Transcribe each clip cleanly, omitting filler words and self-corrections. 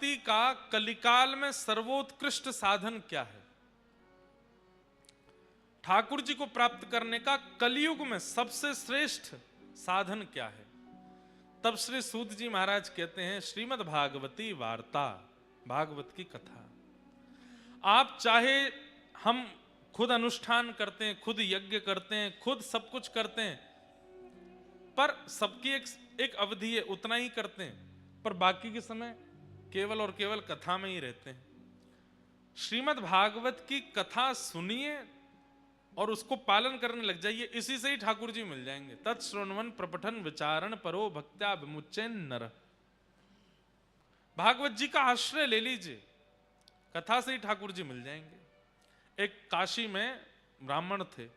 प्राप्ति का कलिकाल में सर्वोत्कृष्ट साधन क्या है? ठाकुर जी को प्राप्त करने का कलयुग में सबसे श्रेष्ठ साधन क्या है? तब श्री सूत जी महाराज कहते हैं, श्रीमद् भागवती वार्ता, भागवत की कथा। आप चाहे हम खुद अनुष्ठान करते हैं, खुद यज्ञ करते हैं, खुद सब कुछ करते हैं, पर सबकी एक अवधि है, उतना ही करते हैं, पर बाकी के समय केवल और केवल कथा में ही रहते हैं। श्रीमद् भागवत की कथा सुनिए और उसको पालन करने लग जाइए, इसी से ही ठाकुर जी मिल जाएंगे। तत्श्रवण प्रपठन विचारण परो भक्त्या विमुच्येन नर। भागवत जी का आश्रय ले लीजिए, कथा से ही ठाकुर जी मिल जाएंगे। एक काशी में ब्राह्मण थे,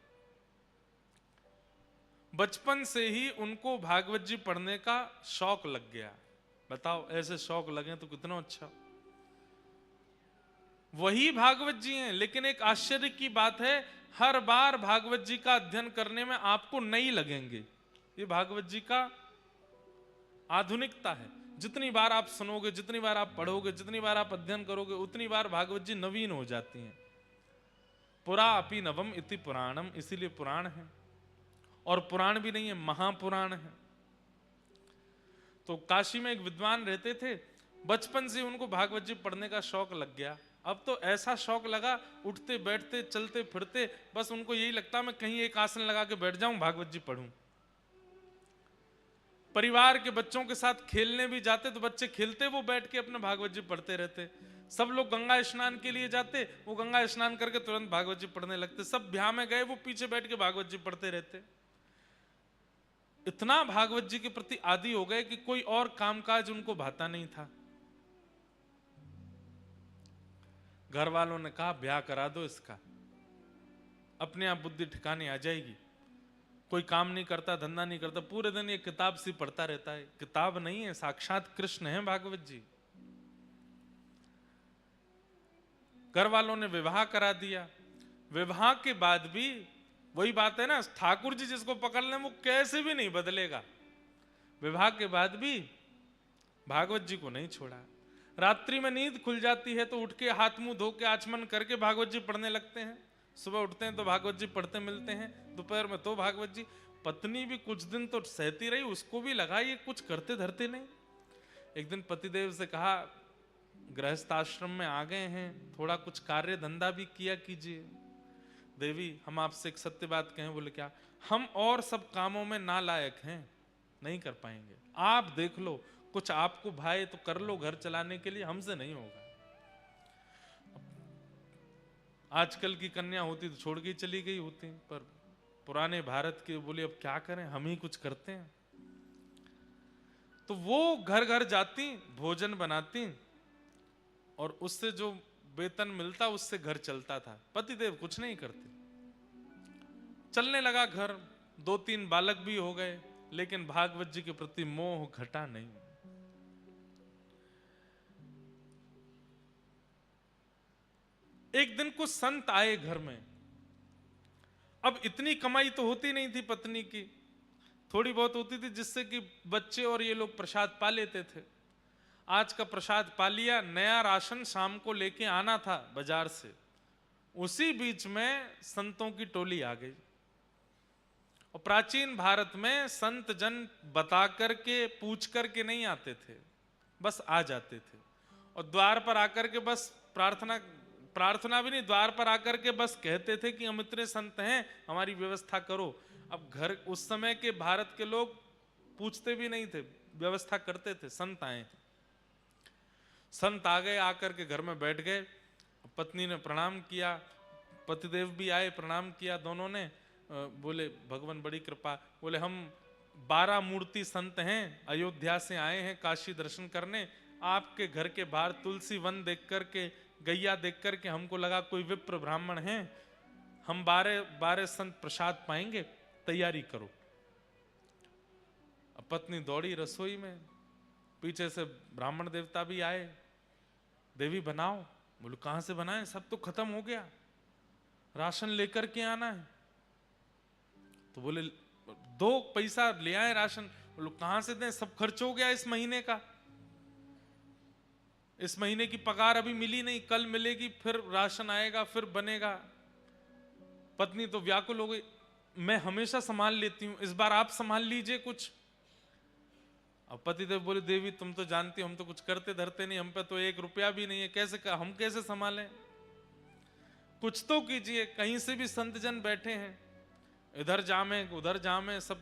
बचपन से ही उनको भागवत जी पढ़ने का शौक लग गया। बताओ, ऐसे शौक लगे तो कितना अच्छा। वही भागवत जी हैं, लेकिन एक आश्चर्य की बात है, हर बार भागवत जी का अध्ययन करने में आपको नई लगेंगे। ये भागवत जी का आधुनिकता है। जितनी बार आप सुनोगे, जितनी बार आप पढ़ोगे, जितनी बार आप अध्ययन करोगे, उतनी बार भागवत जी नवीन हो जाती हैं। पुरा अपि नवम इति पुराणम, इसीलिए पुराण है। और पुराण भी नहीं है, महापुराण है। तो काशी में एक विद्वान रहते थे, बचपन से उनको भागवत जी पढ़ने का शौक लग गया। अब तो ऐसा शौक लगा, उठते बैठते चलते फिरते बस उनको यही लगता मैं कहीं एक आसन लगा के बैठ जाऊं, भागवत जी पढ़ूं। परिवार के बच्चों के साथ खेलने भी जाते तो बच्चे खेलते, वो बैठ के अपने भागवत जी पढ़ते रहते। सब लोग गंगा स्नान के लिए जाते, वो गंगा स्नान करके तुरंत भागवत जी पढ़ने लगते। सब ब्याह में गए, वो पीछे बैठ के भागवत जी पढ़ते रहते। इतना भागवत जी के प्रति आदी हो गए कि कोई और कामकाज उनको भाता नहीं था। घर वालों ने कहा ब्याह करा दो इसका, अपने आप बुद्धि ठिकाने आ जाएगी। कोई काम नहीं करता, धंधा नहीं करता, पूरे दिन ये किताब सी पढ़ता रहता है। किताब नहीं है, साक्षात कृष्ण है भागवत जी। घर वालों ने विवाह करा दिया। विवाह के बाद भी वही बात है ना, ठाकुर जी जिसको पकड़ लें वो कैसे भी नहीं बदलेगा। विवाह के बाद भी भागवत जी को नहीं छोड़ा। रात्रि में नींद खुल जाती है तो उठ के हाथ मुंह धो के आचमन करके भागवत जी पढ़ने लगते हैं। सुबह उठते हैं तो भागवत जी पढ़ते मिलते हैं, दोपहर में तो भागवत जी। पत्नी भी कुछ दिन तो सहती रही, उसको भी लगा ये कुछ करते धरते नहीं। एक दिन पतिदेव से कहा, गृहस्थ आश्रम में आ गए हैं, थोड़ा कुछ कार्य धंधा भी किया कीजिए। देवी हम आपसे एक सत्य बात कहें। बोले क्या? हम और सब कामों में नालायक हैं, नहीं कर पाएंगे। आप देख लो, कुछ आपको भाई तो कर लो घर चलाने के लिए, हमसे नहीं होगा। आजकल की कन्या होती तो छोड़ के चली गई होती, पर पुराने भारत के बोले अब क्या करें, हम ही कुछ करते हैं। तो वो घर घर जाती, भोजन बनाती और उससे जो वेतन मिलता उससे घर चलता था। पतिदेव कुछ नहीं करते। चलने लगा घर, 2-3 बालक भी हो गए, लेकिन भागवत जी के प्रति मोह घटा नहीं। एक दिन कुछ संत आए घर में। अब इतनी कमाई तो होती नहीं थी पत्नी की, थोड़ी बहुत होती थी जिससे कि बच्चे और ये लोग प्रसाद पा लेते थे। आज का प्रसाद पा लिया, नया राशन शाम को लेके आना था बाजार से। उसी बीच में संतों की टोली आ गई। और प्राचीन भारत में संत जन बता करके पूछ करके नहीं आते थे, बस आ जाते थे। और द्वार पर आकर के बस प्रार्थना भी नहीं, द्वार पर आकर के बस कहते थे कि हम इतने संत हैं, हमारी व्यवस्था करो। अब घर उस समय के भारत के लोग पूछते भी नहीं थे, व्यवस्था करते थे। संत आए, संत आ गए, आकर के घर में बैठ गए। पत्नी ने प्रणाम किया, पतिदेव भी आए, प्रणाम किया दोनों ने। बोले भगवान बड़ी कृपा। बोले हम 12 मूर्ति संत हैं, अयोध्या से आए हैं काशी दर्शन करने। आपके घर के बाहर तुलसी वन देख करके, गैया देख करके हमको लगा कोई विप्र ब्राह्मण हैं, हम 12 संत प्रसाद पाएंगे, तैयारी करो। अब पत्नी दौड़ी रसोई में, पीछे से ब्राह्मण देवता भी आए, देवी बनाओ। बोले कहां से बनाए, सब तो खत्म हो गया, राशन लेकर के आना है। तो बोले 2 पैसा ले आए राशन। बोलो कहां से दें, सब खर्च हो गया इस महीने का। इस महीने की पगार अभी मिली नहीं, कल मिलेगी, फिर राशन आएगा, फिर बनेगा। पत्नी तो व्याकुल हो गई, मैं हमेशा संभाल लेती हूं, इस बार आप संभाल लीजिए कुछ। अब पतिदेव बोले, देवी तुम तो जानती हो हम तो कुछ करते धरते नहीं, हम पे तो 1 रुपया भी नहीं है, हम कैसे संभालें? कुछ तो कीजिए। कहीं से भी संत जन बैठे हैं, इधर जामे उधर जामे सब,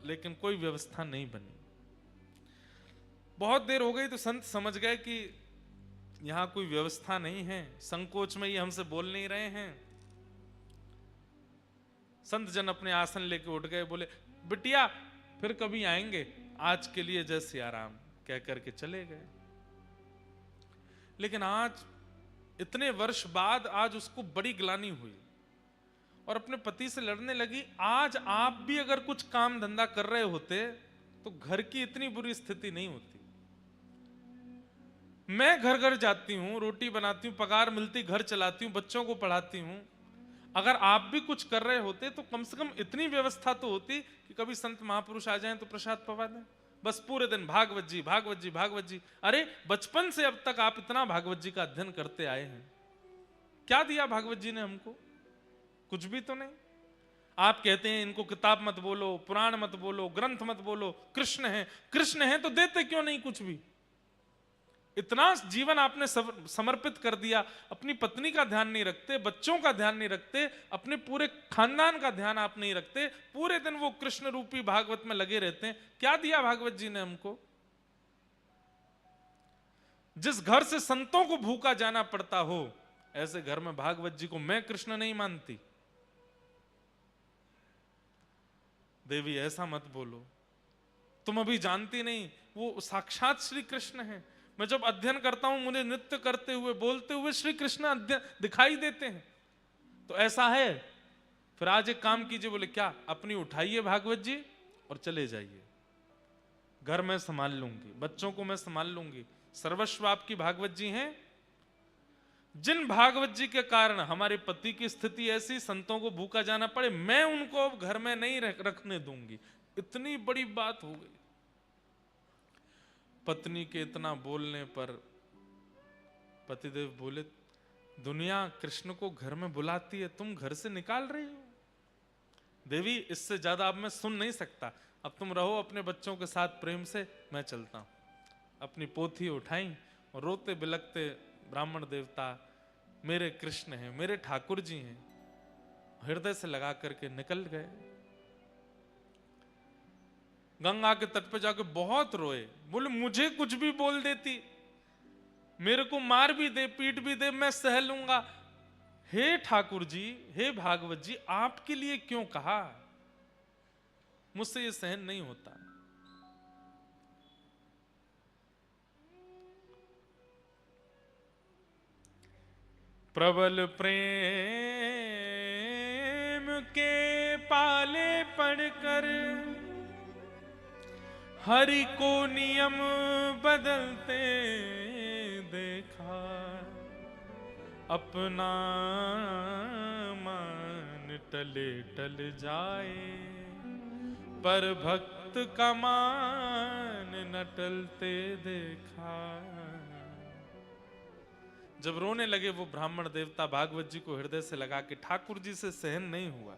लेकिन कोई व्यवस्था नहीं बनी। बहुत देर हो गई तो संत समझ गए कि यहां कोई व्यवस्था नहीं है, संकोच में ये हमसे बोल नहीं रहे हैं। संत जन अपने आसन लेके उठ गए, बोले बिटिया फिर कभी आएंगे, आज के लिए जय सिया राम कह करके चले गए। लेकिन आज इतने वर्ष बाद आज उसको बड़ी ग्लानि हुई और अपने पति से लड़ने लगी। आज आप भी अगर कुछ काम धंधा कर रहे होते तो घर की इतनी बुरी स्थिति नहीं होती। मैं घर घर जाती हूं, रोटी बनाती हूं, पगार मिलती, घर चलाती हूं, बच्चों को पढ़ाती हूं। अगर आप भी कुछ कर रहे होते तो कम से कम इतनी व्यवस्था तो होती कि कभी संत महापुरुष आ जाएं तो प्रसाद पवा दें। बस पूरे दिन भागवत जी भागवत जी भागवत जी। अरे बचपन से अब तक आप इतना भागवत जी का अध्ययन करते आए हैं, क्या दिया भागवत जी ने हमको? कुछ भी तो नहीं। आप कहते हैं इनको किताब मत बोलो, पुराण मत बोलो, ग्रंथ मत बोलो, कृष्ण है, कृष्ण है तो देते क्यों नहीं कुछ भी? इतना जीवन आपने समर्पित कर दिया, अपनी पत्नी का ध्यान नहीं रखते, बच्चों का ध्यान नहीं रखते, अपने पूरे खानदान का ध्यान आप नहीं रखते, पूरे दिन वो कृष्ण रूपी भागवत में लगे रहते हैं। क्या दिया भागवत जी ने हमको? जिस घर से संतों को भूखा जाना पड़ता हो, ऐसे घर में भागवत जी को मैं कृष्ण नहीं मानती। देवी ऐसा मत बोलो, तुम अभी जानती नहीं, वो साक्षात श्री कृष्ण है। मैं जब अध्ययन करता हूं मुझे नृत्य करते हुए, बोलते हुए श्री कृष्ण दिखाई देते हैं। तो ऐसा है, फिर आज एक काम कीजिए। बोले क्या? अपनी उठाइए भागवत जी और चले जाइए, घर में संभाल लूंगी, बच्चों को मैं संभाल लूंगी, सर्वस्व आपकी भागवत जी हैं। जिन भागवत जी के कारण हमारे पति की स्थिति ऐसी, संतों को भूखा जाना पड़े, मैं उनको अब घर में नहीं रखने दूंगी। इतनी बड़ी बात हो गई। पत्नी के इतना बोलने पर पतिदेव बोले, दुनिया कृष्ण को घर में बुलाती है, तुम घर से निकाल रही हो। देवी इससे ज्यादा अब मैं सुन नहीं सकता, अब तुम रहो अपने बच्चों के साथ प्रेम से, मैं चलता हूं। अपनी पोथी उठाई और रोते बिलखते, ब्राह्मण देवता मेरे कृष्ण हैं, मेरे ठाकुर जी हैं, हृदय से लगा करके निकल गए। गंगा के तट पे जाके बहुत रोए, बोले मुझे कुछ भी बोल देती, मेरे को मार भी दे, पीट भी दे, मैं सह लूंगा। हे ठाकुर जी, हे भागवत जी, आपके लिए क्यों कहा? मुझसे ये सहन नहीं होता। प्रबल प्रेम के पाले पढ़कर हरि को नियम बदलते देखा, अपना मान टले टल जाए, पर भक्त का मान न टलते देखा। जब रोने लगे वो ब्राह्मण देवता, भागवत जी को हृदय से लगा के, ठाकुर जी से सहन नहीं हुआ।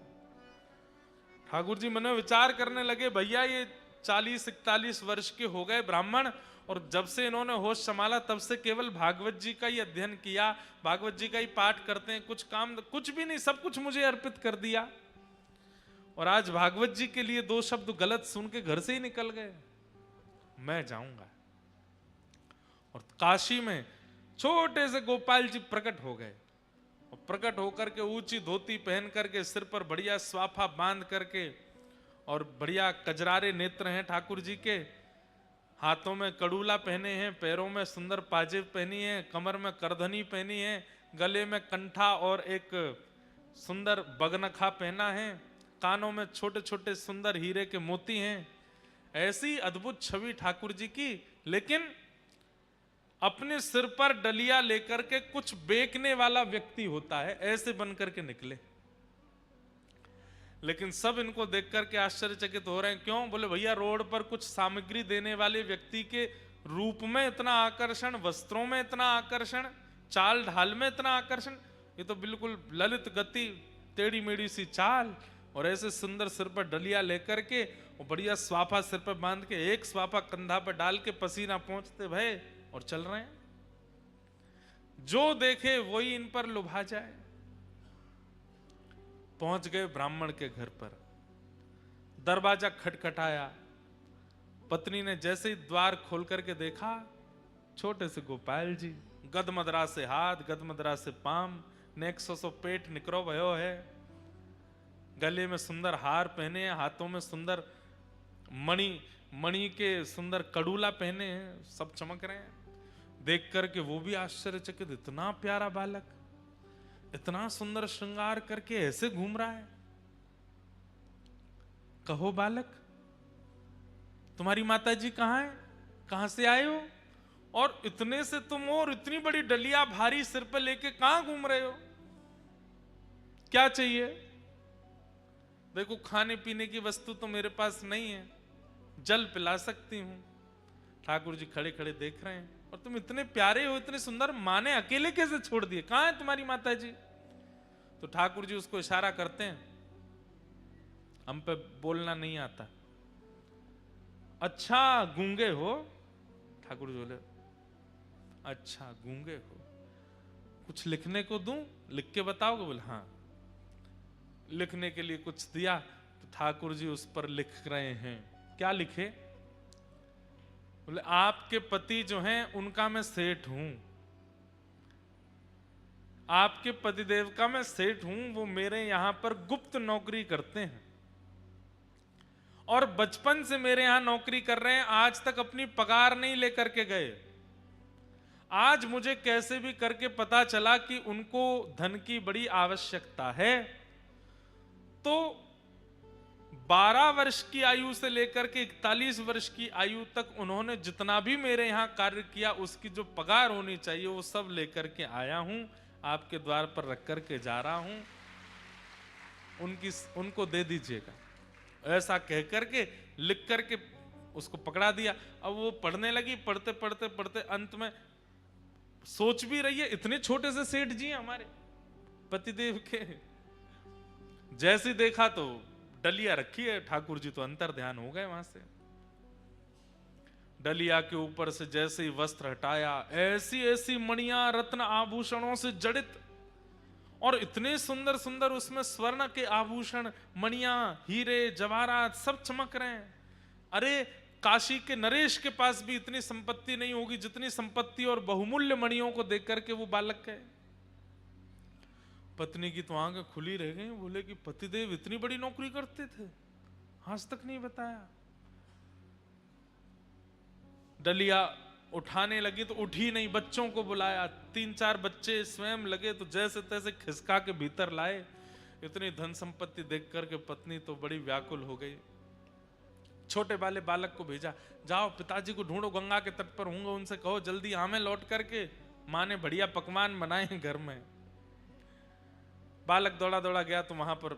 ठाकुर जी मन में विचार करने लगे, भैया ये 40-41 वर्ष के हो गए ब्राह्मण, और जब से इन्होंने होश संभाला तब से केवल भागवत जी का ही अध्ययन किया, भागवत जी का ही पाठ करते हैं, कुछ काम कुछ भी नहीं, सब कुछ मुझे अर्पित कर दिया, और आज भागवत जी के लिए 2 शब्द गलत सुन के घर से ही निकल गए। मैं जाऊंगा। और काशी में छोटे से गोपाल जी प्रकट हो गए, और प्रकट होकर के ऊंची धोती पहन करके, सिर पर बढ़िया स्वाफा बांध करके, और बढ़िया कजरारे नेत्र हैं ठाकुर जी के, हाथों में कड़ूला पहने हैं, पैरों में सुंदर पाजेब पहनी है, कमर में करधनी पहनी है, गले में कंठा और एक सुंदर बगनखा पहना है, कानों में छोटे छोटे सुंदर हीरे के मोती हैं। ऐसी अद्भुत छवि ठाकुर जी की, लेकिन अपने सिर पर डलिया लेकर के कुछ बेचने वाला व्यक्ति होता है, ऐसे बनकर के निकले। लेकिन सब इनको देख करके आश्चर्यचकित हो रहे हैं। क्यों? बोले भैया रोड पर कुछ सामग्री देने वाले व्यक्ति के रूप में इतना आकर्षण, वस्त्रों में इतना आकर्षण, चाल ढाल में इतना आकर्षण, ये तो बिल्कुल ललित गति, टेढ़ी मेढ़ी सी चाल, और ऐसे सुंदर सिर पर डलिया लेकर के और बढ़िया स्वाफा सिर पर बांध के, एक स्वाफा कंधा पर डाल के पसीना पहुंचते भय और चल रहे हैं। जो देखे वही इन पर लुभा जाए। पहुंच गए ब्राह्मण के घर पर, दरवाजा खटखटाया। पत्नी ने जैसे ही द्वार खोल करके देखा, छोटे से गोपाल जी, गदमदरा से हाथ, गदमदरा से पाम, नेक्सो सो पेट निकरो भयो है, गले में सुंदर हार पहने हैं, हाथों में सुंदर मणि के सुंदर कड़ूला पहने हैं, सब चमक रहे हैं। देख करके वो भी आश्चर्यचकित, इतना प्यारा बालक, इतना सुंदर श्रृंगार करके ऐसे घूम रहा है। कहो बालक, तुम्हारी माता जी कहाँ है, कहां से आए हो, और इतने से तुम हो और इतनी बड़ी डलिया भारी सिर पर लेके कहां घूम रहे हो, क्या चाहिए? देखो, खाने पीने की वस्तु तो मेरे पास नहीं है, जल पिला सकती हूं। ठाकुर जी खड़े खड़े देख रहे हैं, और तुम इतने प्यारे हो, इतने सुंदर, माँ ने अकेले कैसे छोड़ दिए, कहां है तुम्हारी माता जी? तो ठाकुर जी उसको इशारा करते हैं, हम पे बोलना नहीं आता। अच्छा गूंगे हो? ठाकुर जी बोले, अच्छा गूंगे हो, कुछ लिखने को दूं, लिख के बताओगे? बोले हाँ। लिखने के लिए कुछ दिया, तो ठाकुर जी उस पर लिख रहे हैं। क्या लिखे? बोले, आपके पति जो हैं उनका मैं सेठ हूं, आपके पतिदेव का मैं सेठ हूं, वो मेरे यहां पर गुप्त नौकरी करते हैं और बचपन से मेरे यहां नौकरी कर रहे हैं, आज तक अपनी पगार नहीं लेकर के गए। आज मुझे कैसे भी करके पता चला कि उनको धन की बड़ी आवश्यकता है, तो 12 वर्ष की आयु से लेकर के 41 वर्ष की आयु तक उन्होंने जितना भी मेरे यहां कार्य किया, उसकी जो पगार होनी चाहिए वो सब लेकर के आया हूं, आपके द्वार पर रख करके जा रहा हूं, उनको दे दीजिएगा। ऐसा कह करके लिख करके उसको पकड़ा दिया। अब वो पढ़ने लगी, पढ़ते पढ़ते पढ़ते अंत में सोच भी रही है, इतने छोटे से सेठ जी हमारे पतिदेव के। जैसे देखा तो डलिया रखी है, ठाकुर जी तो अंतर ध्यान हो गए वहां से। डलिया के ऊपर से जैसे ही वस्त्र हटाया, ऐसी ऐसी मणियां रत्न आभूषणों से जड़ित, और इतने सुंदर सुंदर उसमें स्वर्ण के आभूषण, मणियां, हीरे जवाहरात सब चमक रहे हैं। अरे काशी के नरेश के पास भी इतनी संपत्ति नहीं होगी जितनी संपत्ति और बहुमूल्य मणियों को देख करके वो बालक है। पत्नी की तो आंखें खुली रह गई, बोले कि पतिदेव इतनी बड़ी नौकरी करते थे, आज तक नहीं बताया। डलिया उठाने लगी तो उठी नहीं, बच्चों को बुलाया, 3-4 बच्चे स्वयं लगे तो जैसे तैसे खिसका के भीतर लाए। इतनी धन संपत्ति देख करके पत्नी तो बड़ी व्याकुल हो गई। छोटे वाले बालक को भेजा, जाओ पिताजी को ढूंढो, गंगा के तट पर होंगे, उनसे कहो जल्दी हमें लौट करके, माँ ने बढ़िया पकवान बनाए हैं घर में। बालक दौड़ा दौड़ा गया तो वहां पर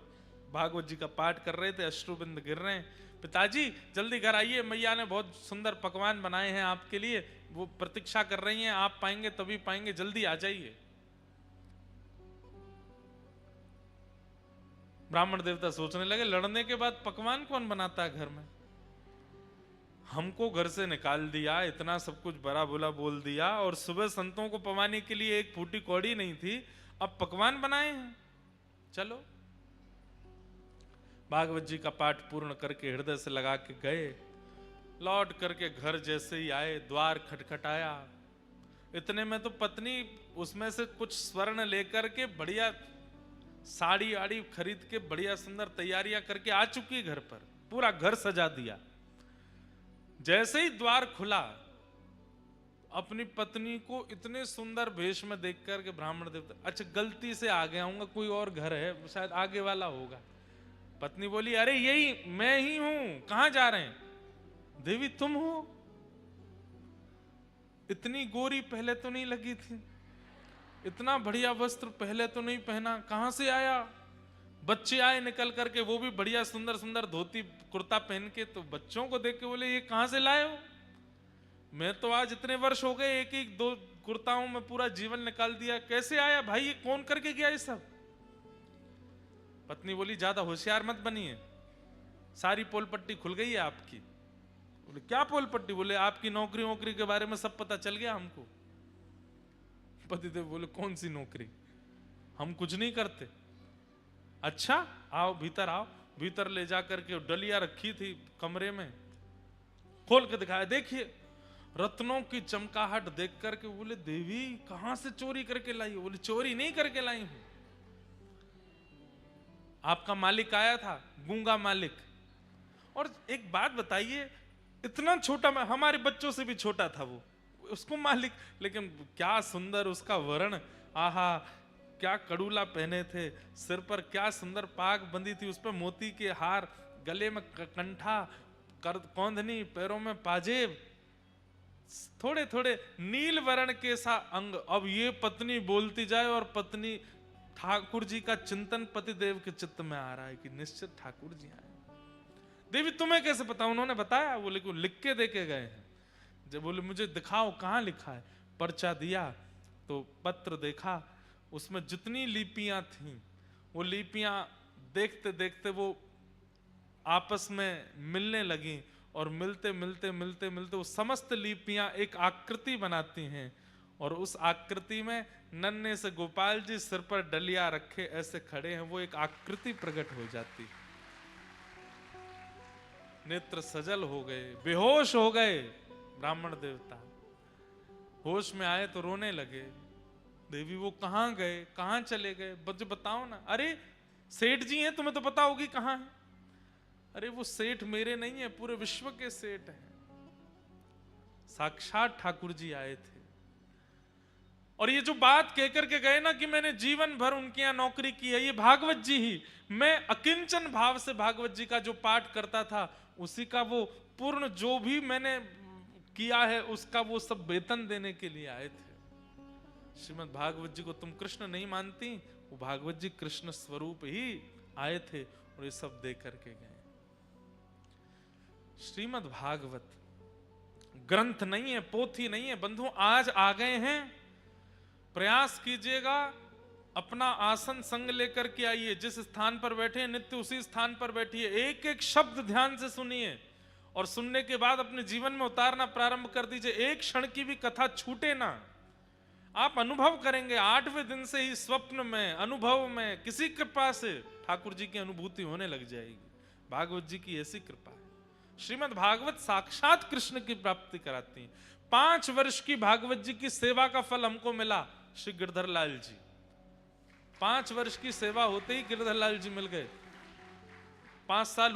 भागवत जी का पाठ कर रहे थे, अश्रुबिंद गिर रहे हैं। पिताजी जल्दी घर आइए, मैया ने बहुत सुंदर पकवान बनाए हैं आपके लिए, वो प्रतीक्षा कर रही हैं, आप पाएंगे तभी पाएंगे, जल्दी आ जाइए। ब्राह्मण देवता सोचने लगे, लड़ने के बाद पकवान कौन बनाता है घर में? हमको घर से निकाल दिया, इतना सब कुछ बड़ा बुरा बोल दिया, और सुबह संतों को पवाने के लिए एक फूटी कौड़ी नहीं थी, अब पकवान बनाए हैं। चलो, भागवत जी का पाठ पूर्ण करके हृदय से लगा के गए। लौट करके घर जैसे ही आए, द्वार खटखटाया। इतने में तो पत्नी उसमें से कुछ स्वर्ण लेकर के बढ़िया साड़ी आड़ी खरीद के बढ़िया सुंदर तैयारियां करके आ चुकी घर पर, पूरा घर सजा दिया। जैसे ही द्वार खुला, अपनी पत्नी को इतने सुंदर भेष में देख करके ब्राह्मण देवता, अच्छा गलती से आ गया हूँ, कोई और घर है, शायद आगे वाला होगा। पत्नी बोली, अरे यही मैं ही हूं, कहां जा रहे हैं? देवी तुम हो? इतनी गोरी पहले तो नहीं लगी थी, इतना बढ़िया वस्त्र पहले तो नहीं पहना, कहां से आया? बच्चे आए निकल करके, वो भी बढ़िया सुंदर सुंदर धोती कुर्ता पहन के, तो बच्चों को देख के बोले, ये कहां से लाए हो? मैं तो आज इतने वर्ष हो गए, एक एक दो कुर्ताओं में पूरा जीवन निकाल दिया, कैसे आया भाई, ये कौन करके गया ये सब? पत्नी बोली ज्यादा होशियार मत बनिए, सारी पोल पट्टी खुल गई है आपकी। बोले क्या पोल पट्टी? बोले आपकी नौकरी वोकरी के बारे में सब पता चल गया हमको। पतिदेव बोले कौन सी नौकरी, हम कुछ नहीं करते। अच्छा आओ भीतर आओ। भीतर ले जाकर के डलिया रखी थी कमरे में, खोल के दिखाया, देखिए रत्नों की चमकाहट देख करके बोले देवी कहां से चोरी करके लाई हो? बोले चोरी नहीं करके लाई हूं, आपका मालिक आया था, गूंगा मालिक। और एक बात बताइए, इतना छोटा, हमारे बच्चों से भी छोटा था वो, उसको मालिक, लेकिन क्या सुंदर उसका वर्ण, आहा क्या कड़ूला पहने थे, सिर पर क्या सुंदर पाग बंधी थी, उस पर मोती के हार, गले में कंठा, कौंधनी, पैरों में पाजेब, थोड़े थोड़े नील वर्ण के सा अंग। अब ये पत्नी बोलती जाए और पत्नी, ठाकुर जी का चिंतन पतिदेव के चित्त में आ रहा है कि निश्चित ठाकुर जी आए। देवी तुम्हें कैसे पता? उन्होंने बताया। बोले को लिख के दे के गए हैं। जब बोले मुझे दिखाओ कहां लिखा है, पर्चा दिया तो पत्र देखा, उसमें जितनी लिपियां थीं वो लिपियां देखते देखते वो आपस में मिलने लगी, और मिलते मिलते मिलते मिलते वो समस्त लिपियां एक आकृति बनाती हैं, और उस आकृति में नन्हे से गोपाल जी सिर पर डलिया रखे ऐसे खड़े हैं, वो एक आकृति प्रकट हो जाती। नेत्र सजल हो गए, बेहोश हो गए ब्राह्मण देवता, होश में आए तो रोने लगे। देवी वो कहां गए, कहां चले गए, मुझे बताओ ना। अरे सेठ जी हैं, तुम्हें तो पता होगी कहां है। अरे वो सेठ मेरे नहीं है, पूरे विश्व के सेठ हैं, साक्षात ठाकुर जी आए थे। और ये जो बात कहकर के गए ना कि मैंने जीवन भर उनके यहां नौकरी की है, ये भागवत जी ही, मैं अकिंचन भाव से भागवत जी का जो पाठ करता था उसी का वो पूर्ण जो भी मैंने किया है उसका वो सब वेतन देने के लिए आए थे। श्रीमद् भागवत जी को तुम कृष्ण नहीं मानती, वो भागवत जी कृष्ण स्वरूप ही आए थे और ये सब दे करके गए। श्रीमद् भागवत ग्रंथ नहीं है, पोथी नहीं है बंधु, आज आ गए हैं, प्रयास कीजिएगा, अपना आसन संग लेकर के आइए, जिस स्थान पर बैठे हैं नित्य उसी स्थान पर बैठिए, एक एक शब्द ध्यान से सुनिए, और सुनने के बाद अपने जीवन में उतारना प्रारंभ कर दीजिए। एक क्षण की भी कथा छूटे ना। आप अनुभव करेंगे 8वें दिन से ही स्वप्न में, अनुभव में, किसी कृपा से ठाकुर जी की अनुभूति होने लग जाएगी। भागवत जी की ऐसी कृपा है। श्रीमद् भागवत साक्षात कृष्ण की प्राप्ति कराती है। 5 वर्ष की भागवत जी की सेवा का फल हमको मिला, श्री गिरधर लाल जी। 5 वर्ष की सेवा होते ही गिरधर लाल जी मिल गए। 5 साल